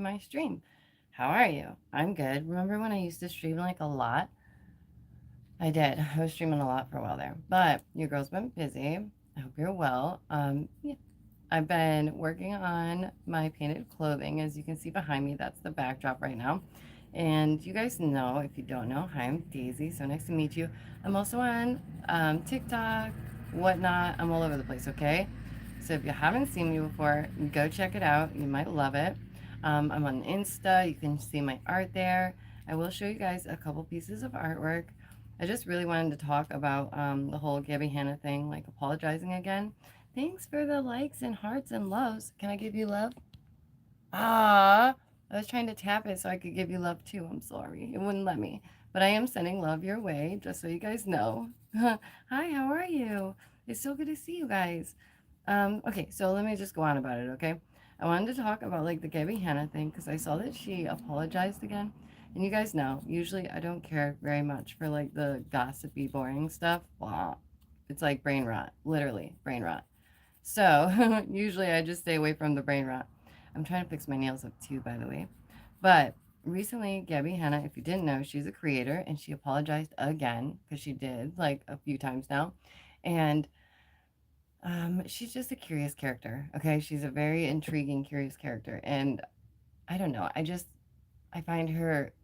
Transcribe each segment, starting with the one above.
my stream. How are you? I'm good. Remember when I used to stream like a lot? I did. I was streaming a lot for a while there. But your girl's been busy. I hope you're well. Yeah. I've been working on my painted clothing. As you can see behind me, that's the backdrop right now. And you guys know, if you don't know, hi, I'm Daisy. So nice to meet you. I'm also on TikTok, whatnot. I'm all over the place, okay? So if you haven't seen me before, go check it out. You might love it. I'm on Insta. You can see my art there. I will show you guys a couple pieces of artwork. I just really wanted to talk about the whole Gabby Hanna thing, like apologizing again. Thanks for the likes and hearts and loves. Can I give you love? Ah, I was trying to tap it so I could give you love too. I'm sorry. It wouldn't let me. But I am sending love your way, just so you guys know. Hi, how are you? It's so good to see you guys. Okay, so let me just go on about it, okay? I wanted to talk about like the Gabby Hanna thing because I saw that she apologized again. And you guys know, usually I don't care very much for like the gossipy, boring stuff. Wow. It's like brain rot, literally brain rot. So usually I just stay away from the brain rot. I'm trying to fix my nails up too, by the way. But recently, Gabby Hanna, if you didn't know, she's a creator and she apologized again because she did like a few times now. And she's just a curious character. Okay. She's a very intriguing, curious character. And I don't know. I find her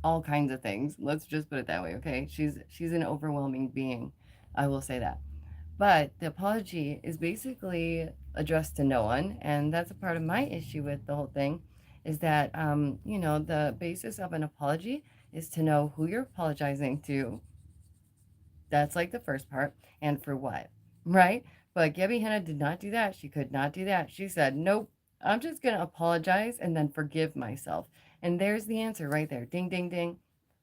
all kinds of things. Let's just put it that way. Okay. She's an overwhelming being. I will say that. But the apology is basically addressed to no one, and that's a part of my issue with the whole thing, is that the basis of an apology is to know who you're apologizing to. That's like the first part, and for what, right? But Gabby Hanna did not do that. She could not do that. She said, "Nope, I'm just gonna apologize and then forgive myself." And there's the answer right there. Ding, ding, ding.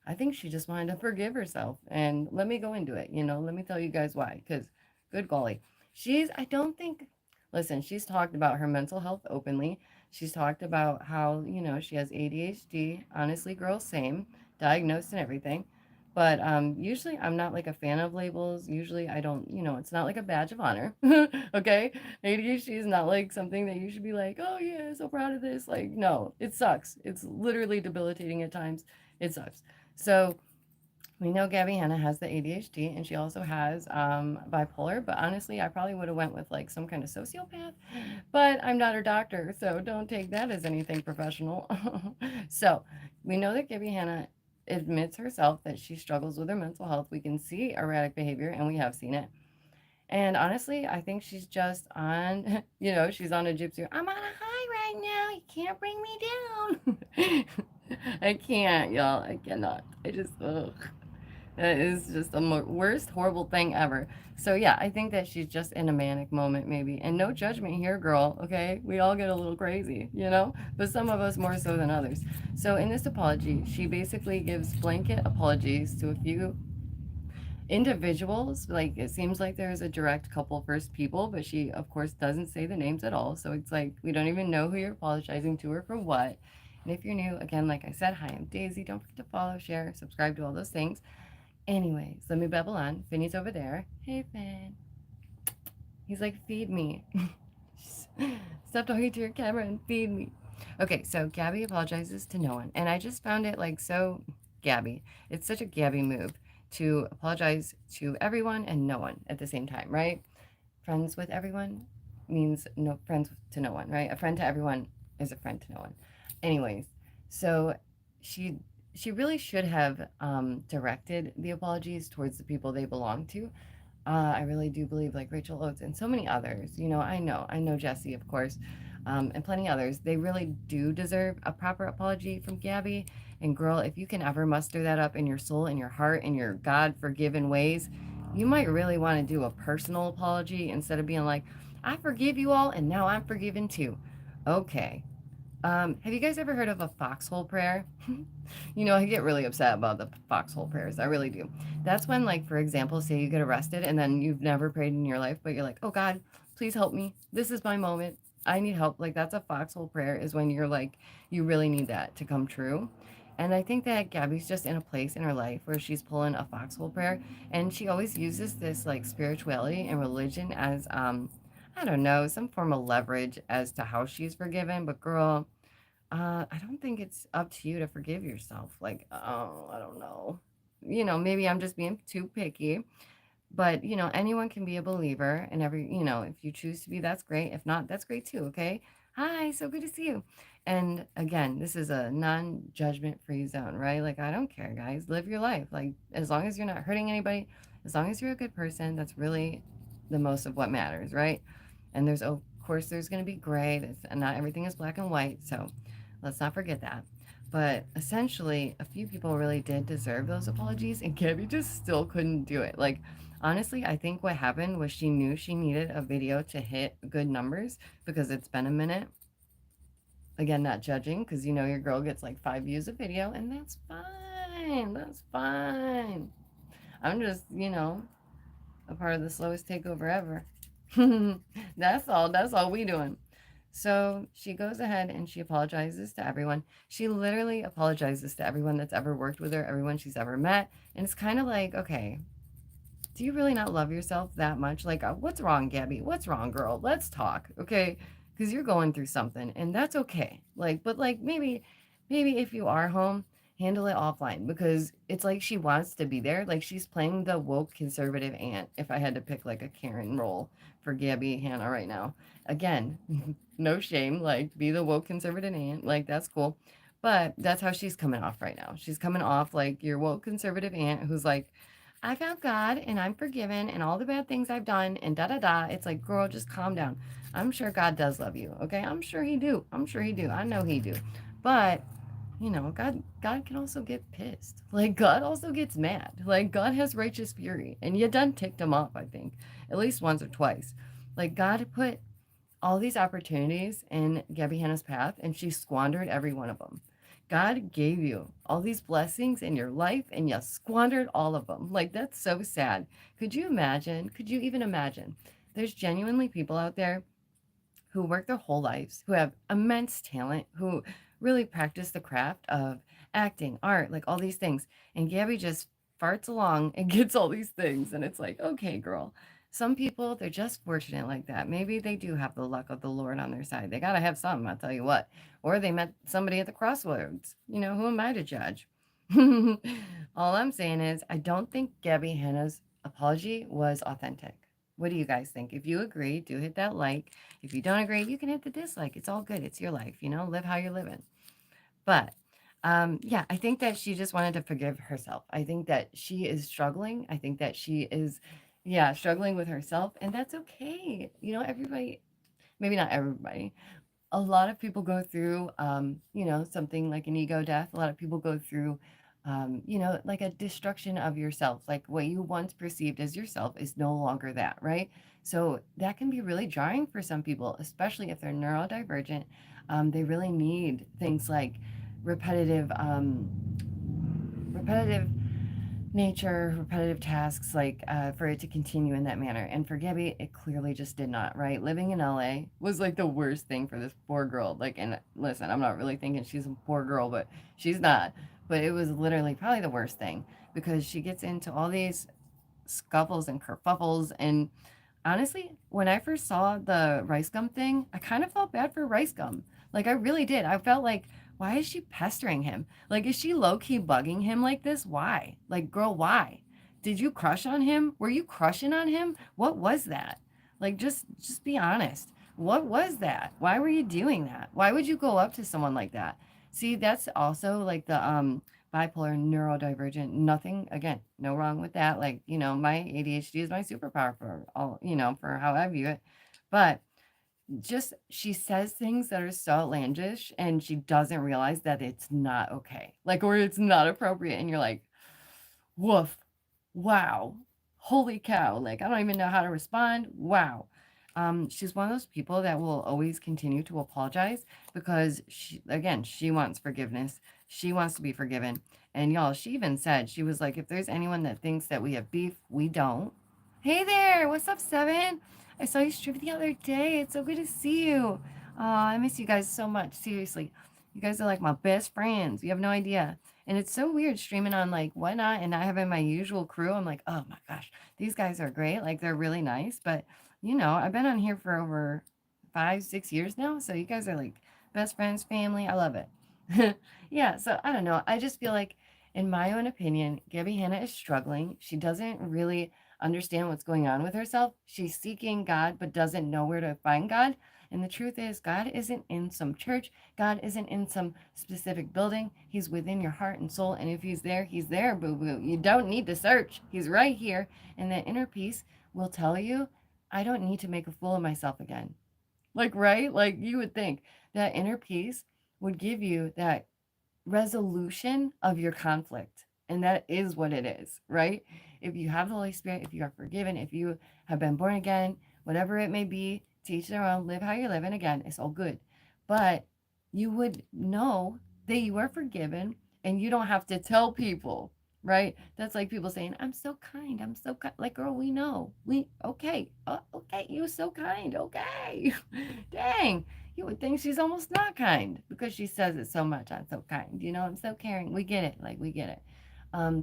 I think she just wanted to forgive herself. And let me go into it, let me tell you guys why. Because, good golly, I don't think, listen, she's talked about her mental health openly. She's talked about how, she has ADHD. Honestly, girl, same, diagnosed and everything. But usually I'm not like a fan of labels. Usually I don't, it's not like a badge of honor. Okay. ADHD is not like something that you should be like, oh yeah, so proud of this. Like, no, it sucks. It's literally debilitating at times. It sucks. So we know Gabby Hanna has the ADHD and she also has bipolar, but honestly, I probably would have went with like some kind of sociopath, but I'm not her doctor, so don't take that as anything professional. So we know that Gabby Hanna admits herself that she struggles with her mental health. We can see erratic behavior and we have seen it. And honestly, I think she's just on, she's on a gypsy. I'm on a high right now. You can't bring me down. I can't, y'all. I cannot. I just, ugh. That is just the worst, horrible thing ever. So yeah, I think that she's just in a manic moment, maybe. And no judgment here, girl. Okay, we all get a little crazy, but some of us more so than others. So in this apology, she basically gives blanket apologies to a few individuals. Like it seems like there's a direct couple first people, but she of course doesn't say the names at all. So it's like we don't even know who you're apologizing to or for what. And if you're new, again, like I said, hi, I'm Daisy. Don't forget to follow, share, subscribe to all those things. Anyways, let me babble on. Finny's over there. Hey, Finn. He's like, feed me. Stop talking to your camera and feed me. Okay, so Gabby apologizes to no one. And I just found it like so Gabby. It's such a Gabby move to apologize to everyone and no one at the same time, right? Friends with everyone means no friends to no one, right? A friend to everyone is a friend to no one. Anyways, so she she really should have directed the apologies towards the people they belong to. I really do believe, like Rachel Oates and so many others, I know Jesse, of course, and plenty others, they really do deserve a proper apology from Gabby. And girl, if you can ever muster that up in your soul, in your heart, in your God forgiven ways, you might really want to do a personal apology instead of being like, I forgive you all and now I'm forgiven too. Okay, have you guys ever heard of a foxhole prayer? I get really upset about the foxhole prayers. I really do. That's when, like, for example, say you get arrested and then you've never prayed in your life, but you're like, oh God, please help me. This is my moment. I need help. Like, that's a foxhole prayer, is when you're like, you really need that to come true. And I think that Gabby's just in a place in her life where she's pulling a foxhole prayer, and she always uses this like spirituality and religion as I don't know, some form of leverage as to how she's forgiven. But girl, I don't think it's up to you to forgive yourself. Like, oh, I don't know. Maybe I'm just being too picky. But, anyone can be a believer, and if you choose to be, that's great. If not, that's great too, okay? Hi, so good to see you. And again, this is a non-judgment free zone, right? Like, I don't care, guys. Live your life. Like, as long as you're not hurting anybody, as long as you're a good person, that's really the most of what matters, right? And of course, there's going to be gray, and not everything is black and white. So let's not forget that. But essentially, a few people really did deserve those apologies, and Gabby just still couldn't do it. Like, honestly, I think what happened was she knew she needed a video to hit good numbers because it's been a minute. Again, not judging, because your girl gets like 5 views a video, and that's fine. That's fine. I'm just, a part of the slowest takeover ever. That's all. That's all we doing. So she goes ahead and she apologizes to everyone. She literally apologizes to everyone that's ever worked with her, everyone she's ever met. And it's kind of like, okay, do you really not love yourself that much? Like, what's wrong, Gabby? What's wrong, girl? Let's talk, okay? Because you're going through something, and that's okay. Like, but like maybe if you are home, handle it offline because it's like she wants to be there. Like she's playing the woke conservative aunt. If I had to pick like a Karen role for Gabby Hannah right now, again, no shame. Like, be the woke conservative aunt. Like that's cool. But that's how she's coming off right now. She's coming off like your woke conservative aunt who's like, I found God and I'm forgiven and all the bad things I've done and da da da. It's like, girl, just calm down. I'm sure God does love you. Okay. I'm sure he do. I'm sure he do. I know he do. But God can also get pissed. Like God also gets mad. Like God has righteous fury. And you done ticked him off, I think. At least once or twice. Like God put all these opportunities in Gabby Hanna's path, and she squandered every one of them. God gave you all these blessings in your life, and you squandered all of them. Like, that's so sad. Could you imagine? Could you even imagine? There's genuinely people out there who work their whole lives, who have immense talent, who really practice the craft of acting, art, like all these things. And Gabby just farts along and gets all these things. And it's like, okay, girl. Some people, they're just fortunate like that. Maybe they do have the luck of the Lord on their side. They got to have something, I'll tell you what. Or they met somebody at the crossroads. Who am I to judge? All I'm saying is, I don't think Gabby Hanna's apology was authentic. What do you guys think? If you agree, do hit that like. If you don't agree, you can hit the dislike. It's all good. It's your life, live how you're living. But yeah, I think that she just wanted to forgive herself. I think that she is struggling. I think that she is, yeah, struggling with herself, and that's okay. Everybody, maybe not everybody, a lot of people go through, something like an ego death. A lot of people go through, like a destruction of yourself. Like what you once perceived as yourself is no longer that, right? So that can be really jarring for some people, especially if they're neurodivergent. They really need things like repetitive, repetitive nature, repetitive tasks, like for it to continue in that manner. And for Gabby, it clearly just did not, right? Living in LA was like the worst thing for this poor girl. Like, and listen, I'm not really thinking she's a poor girl, but she's not. But it was literally probably the worst thing because she gets into all these scuffles and kerfuffles. And honestly, when I first saw the rice gum thing, I kind of felt bad for rice gum. Like I really did. I felt like, why is she pestering him? Like, is she low key bugging him like this? Why? Like, girl, why? Did you crush on him? Were you crushing on him? What was that? Like, just be honest. What was that? Why were you doing that? Why would you go up to someone like that? See, that's also like the bipolar neurodivergent. Nothing, again, no wrong with that. Like, my ADHD is my superpower for all, for how I view it. But just she says things that are so outlandish and she doesn't realize that it's not okay. Like, or it's not appropriate. And you're like, woof, wow, holy cow. Like, I don't even know how to respond. Wow. She's one of those people that will always continue to apologize because she wants forgiveness. She wants to be forgiven. And y'all, she even said, she was like, if there's anyone that thinks that we have beef, we don't. Hey there, what's up, Seven? I saw you stream the other day. It's so good to see you. I miss you guys so much. Seriously. You guys are like my best friends. You have no idea. And it's so weird streaming on like whatnot and not having my usual crew. I'm like, oh my gosh, these guys are great. Like they're really nice. But I've been on here for over 5, 6 years now. So you guys are like best friends, family. I love it. Yeah, so I don't know. I just feel like, in my own opinion, Gabby Hanna is struggling. She doesn't really understand what's going on with herself. She's seeking God, but doesn't know where to find God. And the truth is, God isn't in some church. God isn't in some specific building. He's within your heart and soul. And if He's there, boo boo. You don't need to search. He's right here. And that inner peace will tell you, I don't need to make a fool of myself again. Like, right? Like, you would think that inner peace would give you that resolution of your conflict. And that is what it is, right? If you have the Holy Spirit, if you are forgiven, if you have been born again, whatever it may be, teach their own, live how you're living again, it's all good. But you would know that you are forgiven and you don't have to tell people, right? That's like people saying, I'm so kind, I'm so kind. Like, girl, we know. Okay, okay, you're so kind, okay. Dang, you would think she's almost not kind because she says it so much. I'm so kind, I'm so caring. We get it. Like, we get it.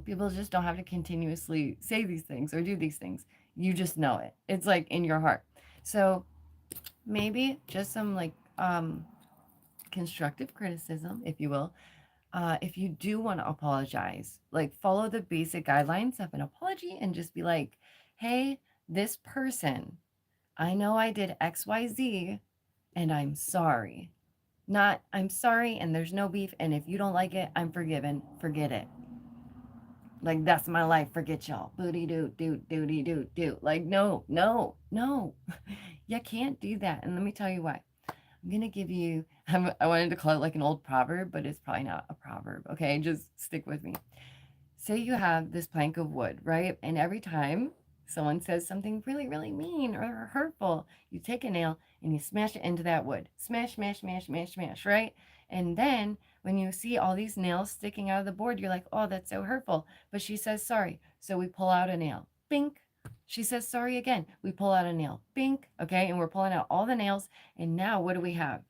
People just don't have to continuously say these things or do these things. You just know it. It's like in your heart. So maybe just some like constructive criticism, if you will. If you do want to apologize, like follow the basic guidelines of an apology and just be like, hey, this person, I know I did XYZ and I'm sorry. Not, I'm sorry and there's no beef. And if you don't like it, I'm forgiven. Forget it. Like, that's my life. Forget y'all. Booty doo, doo, dooty doo, doo. Like, no, no, no. You can't do that. And let me tell you why. I'm going to give you, I wanted to call it like an old proverb, but it's probably not a proverb. Okay. Just stick with me. Say you have this plank of wood, right? And every time someone says something really, really mean or hurtful, you take a nail and you smash it into that wood. Smash, smash, smash, smash, smash, right? And then when you see all these nails sticking out of the board, you're like, oh, that's so hurtful. But she says sorry. So we pull out a nail. Bink. She says sorry again. We pull out a nail. Bink. Okay. And we're pulling out all the nails. And now what do we have?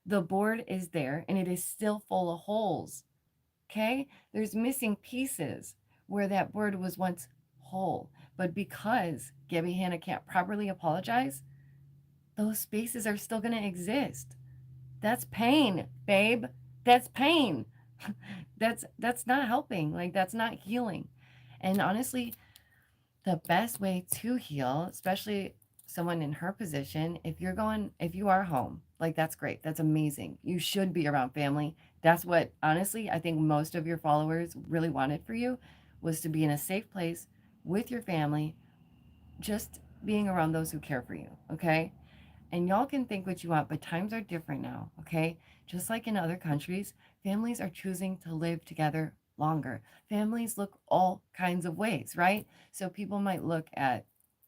The board is there and it is still full of holes. Okay? There's missing pieces where that board was once whole. But because Gabby Hanna can't properly apologize, those spaces are still going to exist. That's pain, babe. That's pain. That's not helping. Like, that's not healing. And honestly, the best way to heal, especially someone in her position, if you are home, like, that's great. That's amazing. You should be around family. That's what, honestly, I think most of your followers really wanted for you, was to be in a safe place with your family, just being around those who care for you. Okay. And y'all can think what you want, but times are different now, okay? Just like in other countries, families are choosing to live together longer. Families look all kinds of ways, right? So people might look at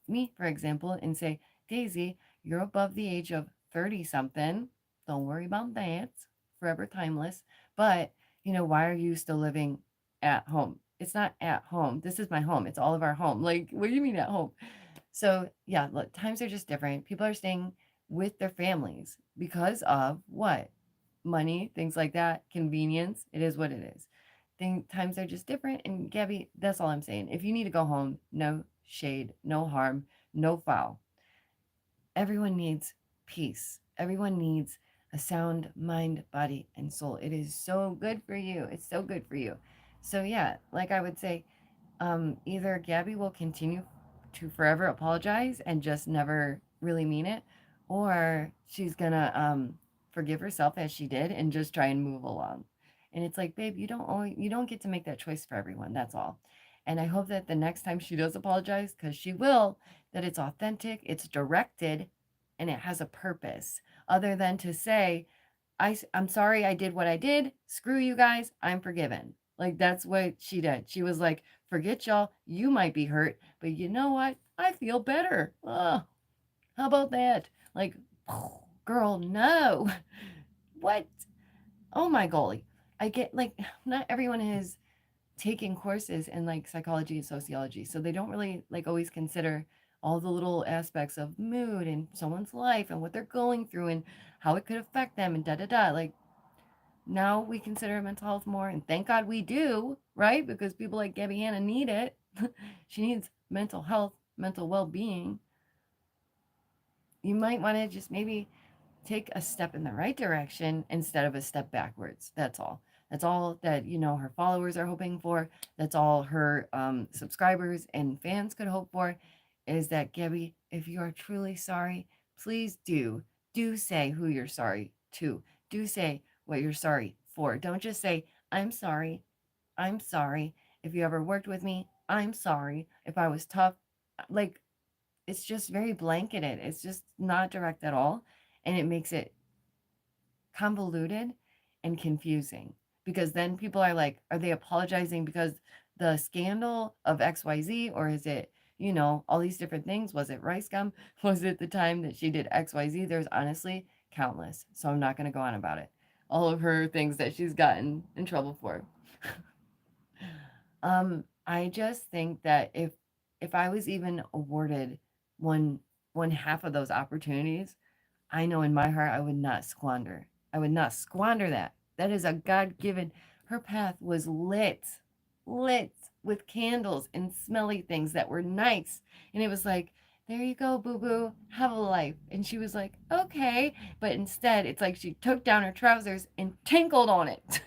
me, for example, and say, Daisy, you're above the age of 30 something. Don't worry about that. Forever timeless. But, why are you still living at home? It's not at home. This is my home. It's all of our home. Like, what do you mean at home? So, yeah, look, times are just different. People are staying with their families because of what? Money, things like that, convenience. It is what it is. Times are just different. And Gabby, that's all I'm saying. If you need to go home, no shade, no harm, no foul. Everyone needs peace. Everyone needs a sound mind, body, and soul. It is so good for you. It's so good for you. So, yeah, like I would say, either Gabby will continue to forever apologize and just never really mean it, or she's gonna forgive herself as she did and just try and move along. And it's like, babe, you don't get to make that choice for everyone. That's all. And I hope that the next time she does apologize, because she will, that it's authentic, it's directed, and it has a purpose other than to say, I'm sorry I did what I did. Screw you guys. I'm forgiven. Like, that's what she did. She was like, forget y'all. You might be hurt, but you know what? I feel better. Oh, how about that? Like, girl, no. What? Oh my golly. I get, like, not everyone is taking courses in like psychology and sociology, so they don't really like always consider all the little aspects of mood in someone's life and what they're going through and how it could affect them and da da da. Like, now we consider mental health more, and thank God we do, right? Because people like Gabby Hanna need it. She needs mental health, mental well-being. You might want to just maybe take a step in the right direction instead of a step backwards. That's all. That's all that, her followers are hoping for. That's all her subscribers and fans could hope for, is that, Gabbie, if you are truly sorry, please do say who you're sorry to. Do say what you're sorry for. Don't just say, I'm sorry. I'm sorry. If you ever worked with me, I'm sorry. If I was tough, like, it's just very blanketed. It's just not direct at all. And it makes it convoluted and confusing, because then people are like, are they apologizing because the scandal of XYZ, or is it, all these different things? Was it rice gum? Was it the time that she did XYZ? There's honestly countless. So I'm not going to go on about it. All of her things that she's gotten in trouble for. I just think that if I was even awarded one one half of those opportunities, I know in my heart I would not squander. I would not squander that. That is a God given. Her path was lit with candles and smelly things that were nice. And it was like, there you go, boo boo, have a life. And she was like, okay. But instead, it's like she took down her trousers and tinkled on it.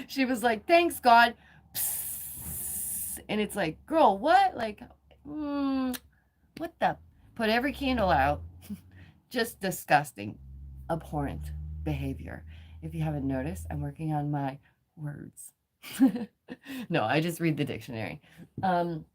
She was like, thanks, God. Psst. And it's like, girl, what? Like, what the? Put every candle out. Just disgusting, abhorrent behavior. If you haven't noticed, I'm working on my words. No, I just read the dictionary. Um,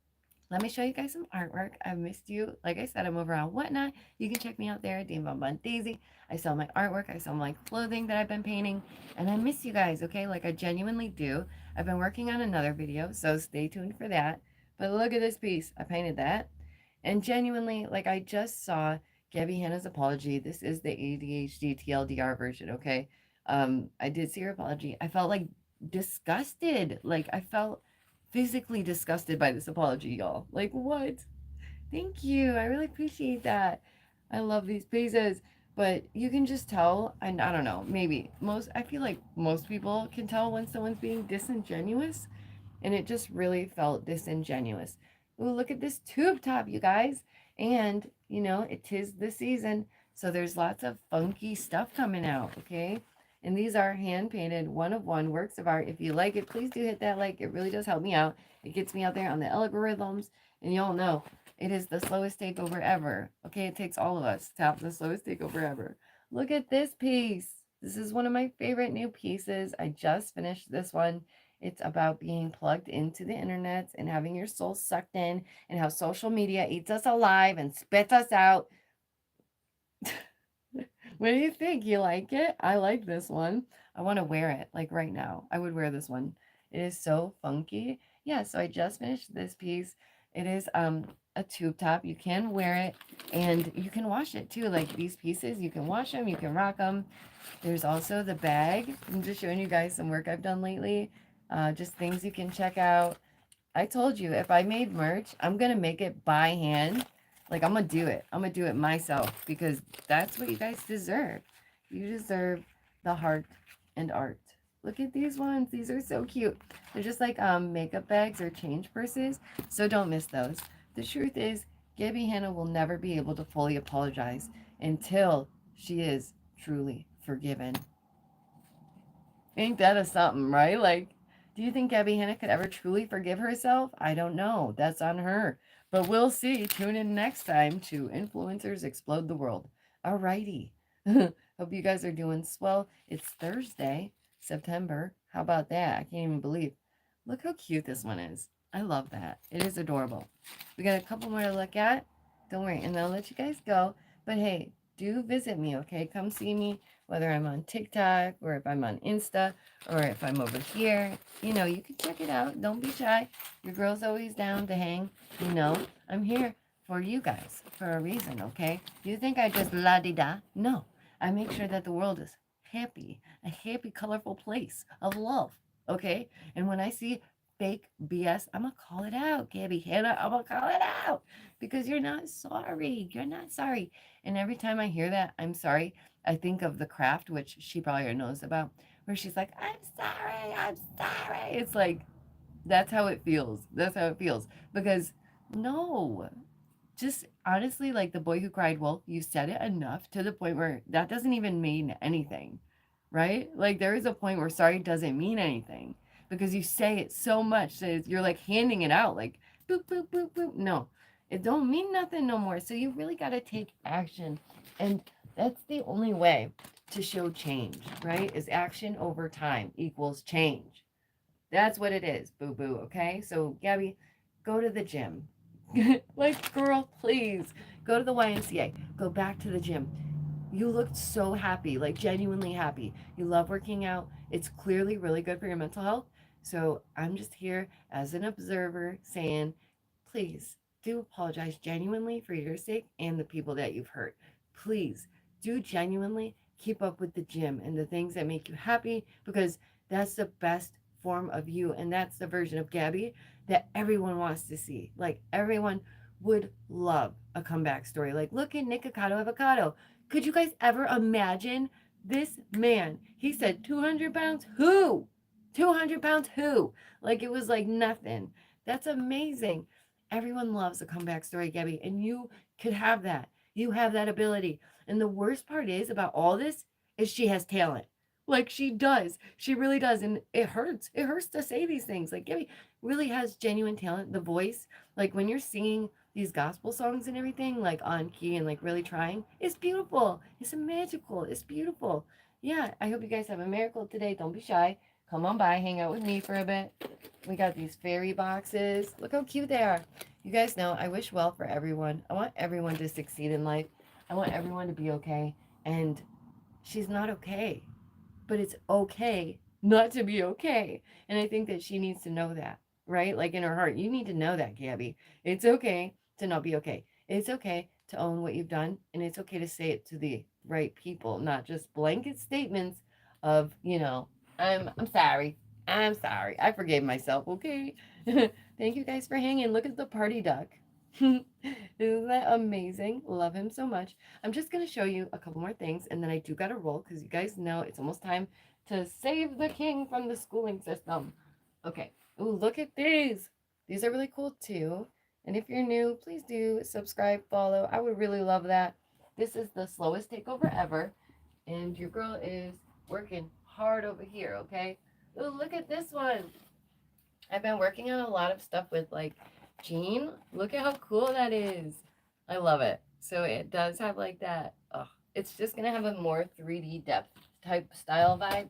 Let me show you guys some artwork. I missed you. Like I said, I'm over on Whatnot. You can check me out there, Dean Von Daisy. I sell my artwork. I sell my clothing that I've been painting. And I miss you guys, okay? Like I genuinely do. I've been working on another video, so stay tuned for that. But look at this piece. I painted that. And genuinely, like I just saw Gabbie Hanna's apology. This is the ADHD TLDR version, okay? I did see her apology. I felt like disgusted. Like I felt physically disgusted by this apology, y'all. Like, what? Thank you. I really appreciate that. I love these pieces. But you can just tell, and I don't know, maybe I feel like most people can tell when someone's being disingenuous, and it just really felt disingenuous. Ooh, look at this tube top, you guys. And, it is the season, so there's lots of funky stuff coming out, okay? And these are hand painted, one of one works of art. If you like it, please do hit that like. It really does help me out. It gets me out there on the algorithms. And y'all know it is the slowest takeover ever. Okay, it takes all of us to have the slowest takeover ever. Look at this piece. This is one of my favorite new pieces. I just finished this one. It's about being plugged into the internet and having your soul sucked in, and how social media eats us alive and spits us out. What do you think? You like it? I like this one. I want to wear it like right now. I would wear this one. It is so funky. Yeah, so I just finished this piece. It is a tube top. You can wear it and you can wash it too. Like these pieces, you can wash them, you can rock them. There's also the bag. I'm just showing you guys some work I've done lately. Just things you can check out. I told you, if I made merch, I'm going to make it by hand. Like, I'm going to do it. I'm going to do it myself, because that's what you guys deserve. You deserve the heart and art. Look at these ones. These are so cute. They're just like makeup bags or change purses. So don't miss those. The truth is, Gabbie Hanna will never be able to fully apologize until she is truly forgiven. Ain't that a something, right? Like, do you think Gabbie Hanna could ever truly forgive herself? I don't know. That's on her. But we'll see. Tune in next time to Influencers Explode the World. Alrighty. Hope you guys are doing swell. It's Thursday, September. How about that? I can't even believe. Look how cute this one is. I love that. It is adorable. We got a couple more to look at. Don't worry. And I'll let you guys go. But hey, do visit me, okay? Come see me, whether I'm on TikTok or if I'm on Insta or if I'm over here. You can check it out. Don't be shy. Your girl's always down to hang. I'm here for you guys for a reason, okay? Do you think I just la-di-da? No. I make sure that the world is happy, a happy, colorful place of love, okay? And when I see fake BS, I'm going to call it out, Gabbie Hanna. I'm going to call it out because you're not sorry. You're not sorry. And every time I hear that, I'm sorry, I think of The Craft, which she probably already knows about, where she's like, I'm sorry, I'm sorry. It's like, that's how it feels. That's how it feels. Because no, just honestly, like the boy who cried wolf, you said it enough to the point where that doesn't even mean anything, right? Like there is a point where sorry doesn't mean anything because you say it so much that you're like handing it out, like boop, boop, boop, boop. No, it don't mean nothing no more. So you really got to take action. And that's the only way to show change, right? Is action over time equals change. That's what it is, boo boo. Okay. So, Gabby, go to the gym. Like, girl, please go to the YMCA. Go back to the gym. You looked so happy, like genuinely happy. You love working out. It's clearly really good for your mental health. So, I'm just here as an observer saying, please do apologize genuinely for your sake and the people that you've hurt. Please do genuinely keep up with the gym and the things that make you happy because that's the best form of you. And that's the version of Gabby that everyone wants to see. Like everyone would love a comeback story. Like, look at Nikocado Avocado. Could you guys ever imagine this man? He said 200 pounds. Who? 200 pounds. Who? Like it was like nothing. That's amazing. Everyone loves a comeback story, Gabby, and you could have that. You have that ability. And the worst part is about all this is she has talent. Like she does. She really does. And it hurts. It hurts to say these things. Like Gabby really has genuine talent. The voice, like when you're singing these gospel songs and everything, like on key and like really trying, it's beautiful. It's magical. It's beautiful. Yeah, I hope you guys have a miracle today. Don't be shy. Come on by, hang out with me for a bit. We got these fairy boxes. Look how cute they are. You guys know I wish well for everyone. I want everyone to succeed in life. I want everyone to be okay. And she's not okay, but it's okay not to be okay. And I think that she needs to know that, right? Like in her heart, you need to know that, Gabby. It's okay to not be okay. It's okay to own what you've done, and it's okay to say it to the right people, not just blanket statements of, I'm sorry. I'm sorry. I forgave myself, okay? Thank you guys for hanging. Look at the party duck. Isn't that amazing? Love him so much. I'm just going to show you a couple more things and then I do got to roll because you guys know it's almost time to save the king from the schooling system. Okay. Ooh, look at these. These are really cool too. And if you're new, please do subscribe, follow. I would really love that. This is the slowest takeover ever. And your girl is working hard over here, okay? Ooh, look at this one. I've been working on a lot of stuff with like Jean. Look at how cool that is. I love it. So it does have like that. Oh, it's just gonna have a more 3D depth type style vibe.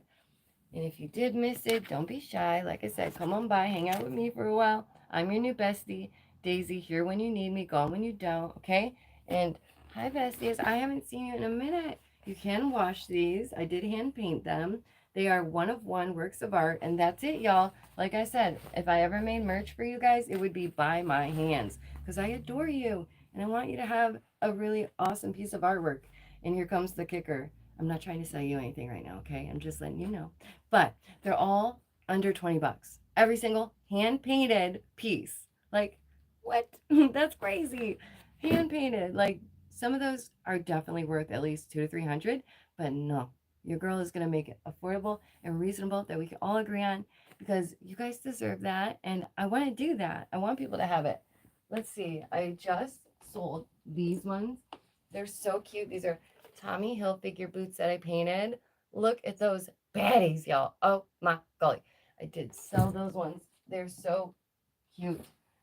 And if you did miss it, don't be shy. Like I said, come on by, hang out with me for a while. I'm your new bestie, Daisy, here when you need me, gone when you don't, okay? And hi, besties. I haven't seen you in a minute. You can wash these. I did hand paint them. They are one of one works of art, and that's it, y'all. Like I said, if I ever made merch for you guys, it would be by my hands because I adore you and I want you to have a really awesome piece of artwork. And here comes the kicker. I'm not trying to sell you anything right now, okay? I'm just letting you know. But they're all under 20 bucks. Every single hand painted piece. Like, what? That's crazy. Hand painted. Like, some of those are definitely worth at least 200 to 300, but no. Your girl is going to make it affordable and reasonable that we can all agree on because you guys deserve that. And I want to do that. I want people to have it. Let's see. I just sold these ones. They're so cute. These are Tommy Hilfiger boots that I painted. Look at those baddies, y'all. Oh my golly. I did sell those ones. They're so cute.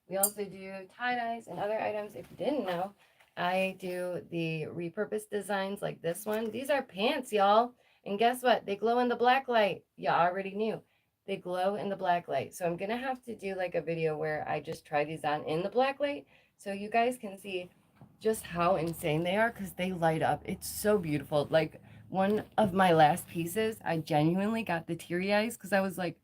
We also do tie-dyes and other items. If you didn't know, I do the repurposed designs like this one. These are pants, y'all. And guess what? They glow in the black light. You already knew. They glow in the black light. So I'm going to have to do like a video where I just try these on in the black light so you guys can see just how insane they are because they light up. It's so beautiful. Like one of my last pieces, I genuinely got the teary eyes because I was like,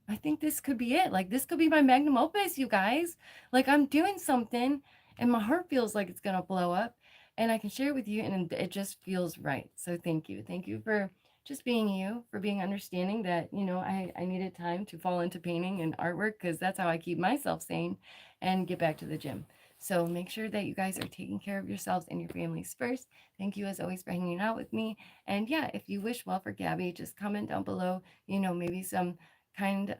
I think this could be it. Like this could be my magnum opus, you guys. Like I'm doing something and my heart feels like it's going to blow up and I can share it with you and it just feels right. So thank you. Thank you for just being you, for being understanding that, I needed time to fall into painting and artwork because that's how I keep myself sane and get back to the gym. So make sure that you guys are taking care of yourselves and your families first. Thank you as always for hanging out with me. And yeah, if you wish well for Gabby, just comment down below, maybe some kind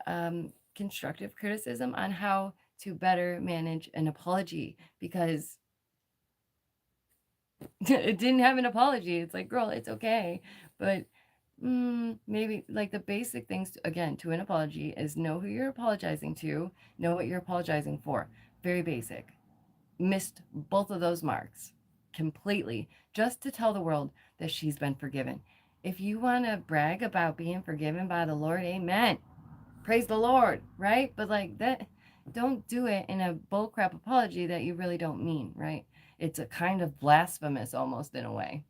constructive criticism on how to better manage an apology because It didn't have an apology. It's like, girl, it's okay. But maybe like the basic things, again, to an apology is know who you're apologizing to, know what you're apologizing for. Very basic. Missed both of those marks completely just to tell the world that she's been forgiven. If you want to brag about being forgiven by the Lord, amen. Praise the Lord, right? But like that, don't do it in a bullcrap apology that you really don't mean, right? It's a kind of blasphemous almost in a way.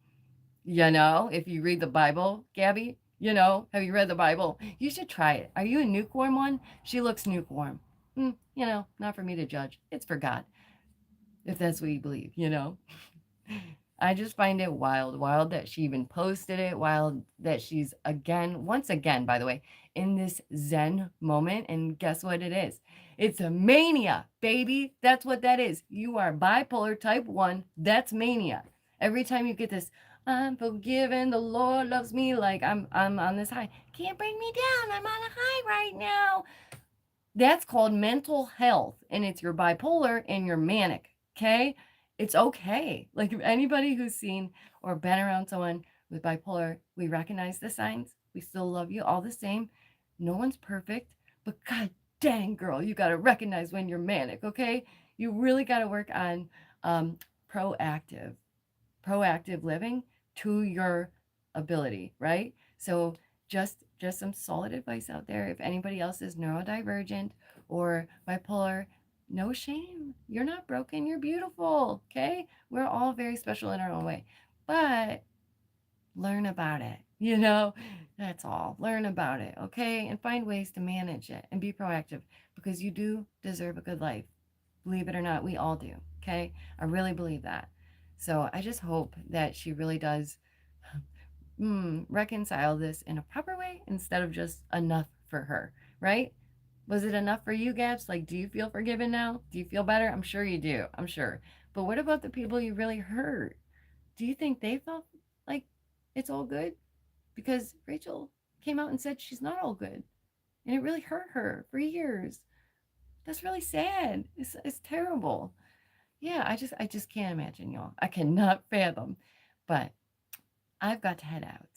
If you read the Bible, Gabby, have you read the Bible? You should try it. Are you a lukewarm one? She looks lukewarm. Not for me to judge. It's for God, if that's what you believe. I just find it wild, wild that she even posted it, wild that she's once again, by the way, in this Zen moment. And guess what it is? It's a mania, baby. That's what that is. You are bipolar type 1. That's mania. Every time you get this, I'm forgiven, the Lord loves me, like I'm on this high. Can't bring me down. I'm on a high right now. That's called mental health, and it's your bipolar and your manic, okay? It's okay. Like, if anybody who's seen or been around someone with bipolar, we recognize the signs. We still love you all the same. No one's perfect, but god dang, girl, you got to recognize when you're manic, okay? You really got to work on um, proactive proactive living to your ability, right? So just some solid advice out there. If anybody else is neurodivergent or bipolar, no shame. You're not broken, you're beautiful, okay? We're all very special in our own way. But learn about it. That's all. Learn about it, okay? And find ways to manage it and be proactive, because you do deserve a good life. Believe it or not, we all do, okay? I really believe that. So I just hope that she really does reconcile this in a proper way instead of just enough for her, right? Was it enough for you, Gabs? Like, do you feel forgiven now? Do you feel better? I'm sure you do. I'm sure. But what about the people you really hurt? Do you think they felt like it's all good? Because Rachel came out and said she's not all good. And it really hurt her for years. That's really sad. It's terrible. Yeah, I just can't imagine, y'all. I cannot fathom. But I've got to head out.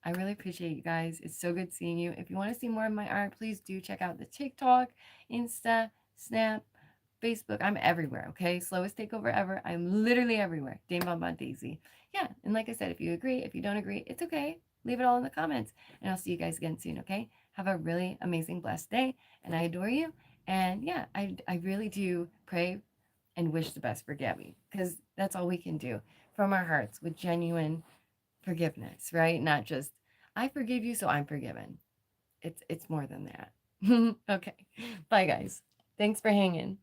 I really appreciate you guys. It's so good seeing you. If you want to see more of my art, please do check out the TikTok, Insta, Snap, Facebook. I'm everywhere, okay? Slowest takeover ever. I'm literally everywhere. Dame Bonbon Daisy. Yeah, and like I said, if you agree, if you don't agree, it's okay. Leave it all in the comments. And I'll see you guys again soon, okay? Have a really amazing, blessed day. And I adore you. And yeah, I really do pray and wish the best for Gabby, because that's all we can do from our hearts with genuine forgiveness, right? Not just I forgive you, so I'm forgiven. It's more than that. Okay. Bye guys. Thanks for hanging.